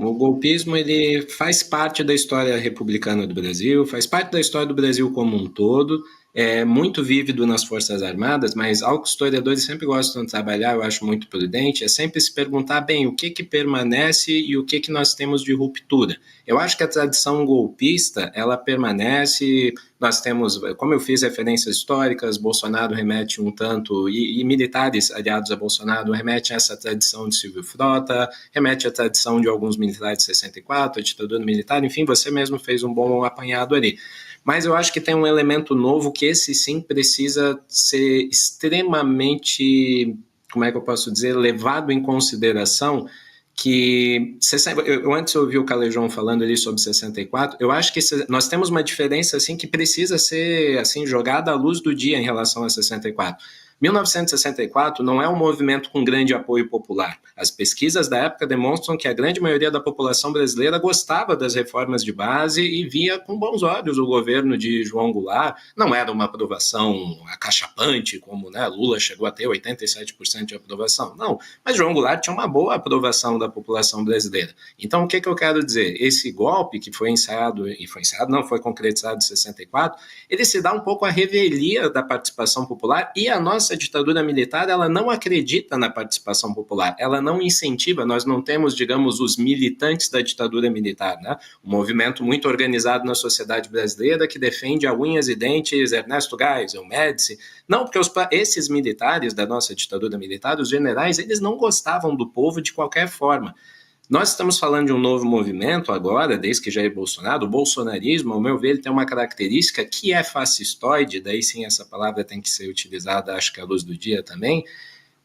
o golpismo ele faz parte da história republicana do Brasil, faz parte da história do Brasil como um todo, é muito vívido nas Forças Armadas, mas algo que os historiadores sempre gostam de trabalhar, eu acho muito prudente, é sempre se perguntar, bem, o que permanece e o que nós temos de ruptura. Eu acho que a tradição golpista, ela permanece, nós temos, como eu fiz referências históricas, Bolsonaro remete um tanto, e militares aliados a Bolsonaro remetem a essa tradição de Silvio Frota, remete à tradição de alguns militares de 64, a ditadura militar, enfim, você mesmo fez um bom apanhado ali. Mas eu acho que tem um elemento novo que esse sim precisa ser extremamente, como é que eu posso dizer, levado em consideração, que eu antes ouvi o Calejão falando ali sobre 64, eu acho que nós temos uma diferença assim que precisa ser assim jogada à luz do dia em relação a 64. 1964 não é um movimento com grande apoio popular. As pesquisas da época demonstram que a grande maioria da população brasileira gostava das reformas de base e via com bons olhos o governo de João Goulart. Não era uma aprovação acachapante, como Lula chegou a ter 87% de aprovação. Não, mas João Goulart tinha uma boa aprovação da população brasileira. Então, o que eu quero dizer? Esse golpe que foi foi concretizado em 64, ele se dá um pouco à revelia da participação popular e a nossa ditadura militar, ela não acredita na participação popular, ela não incentiva, nós não temos, digamos, os militantes da ditadura militar, um movimento muito organizado na sociedade brasileira que defende a unhas e dentes Ernesto Geisel, Médici, não, porque esses militares da nossa ditadura militar, os generais, eles não gostavam do povo de qualquer forma. Nós estamos falando de um novo movimento agora, desde que Jair Bolsonaro, o bolsonarismo, ao meu ver, ele tem uma característica que é fascistoide, daí sim essa palavra tem que ser utilizada, acho que à luz do dia também.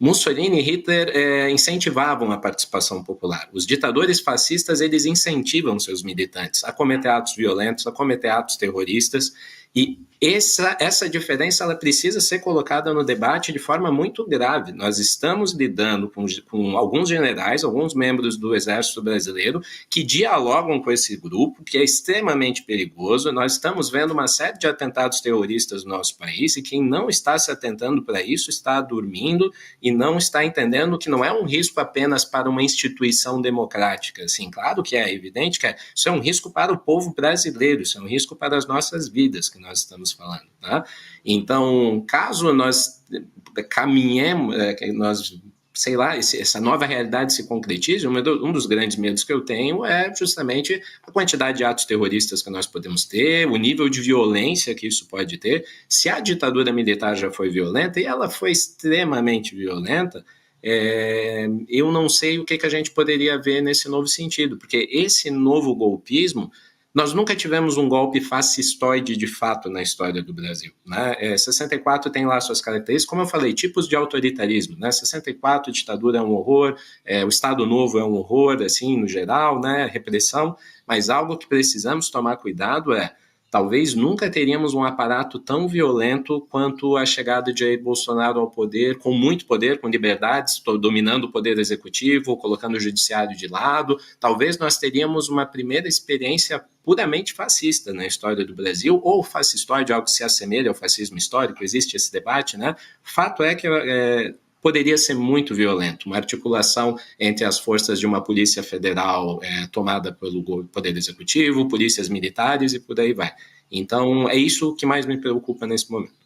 Mussolini e Hitler incentivavam a participação popular. Os ditadores fascistas, eles incentivam seus militantes a cometer atos violentos, a cometer atos terroristas, e essa diferença ela precisa ser colocada no debate de forma muito grave. Nós estamos lidando com alguns generais, alguns membros do Exército Brasileiro que dialogam com esse grupo, que é extremamente perigoso. Nós estamos vendo uma série de atentados terroristas no nosso país e quem não está se atentando para isso está dormindo e não está entendendo que não é um risco apenas para uma instituição democrática. Assim, claro que é evidente que isso é um risco para o povo brasileiro, isso é um risco para as nossas vidas que nós estamos falando. Tá? Então, caso nós caminhemos, essa nova realidade se concretize, um dos grandes medos que eu tenho é justamente a quantidade de atos terroristas que nós podemos ter, o nível de violência que isso pode ter. Se a ditadura militar já foi violenta, e ela foi extremamente violenta, eu não sei o que a gente poderia ver nesse novo sentido, porque esse novo golpismo, nós nunca tivemos um golpe fascistoide de fato na história do Brasil. 64 tem lá suas características, como eu falei, tipos de autoritarismo. 64, ditadura é um horror, o Estado Novo é um horror, assim, no geral, repressão, mas algo que precisamos tomar cuidado talvez nunca teríamos um aparato tão violento quanto a chegada de Jair Bolsonaro ao poder, com muito poder, com liberdades, dominando o poder executivo, colocando o judiciário de lado. Talvez nós teríamos uma primeira experiência puramente fascista na história do Brasil, ou fascistoide, algo que se assemelha ao fascismo histórico, existe esse debate, Fato é que poderia ser muito violento, uma articulação entre as forças de uma polícia federal tomada pelo poder executivo, polícias militares e por aí vai. Então, é isso que mais me preocupa nesse momento.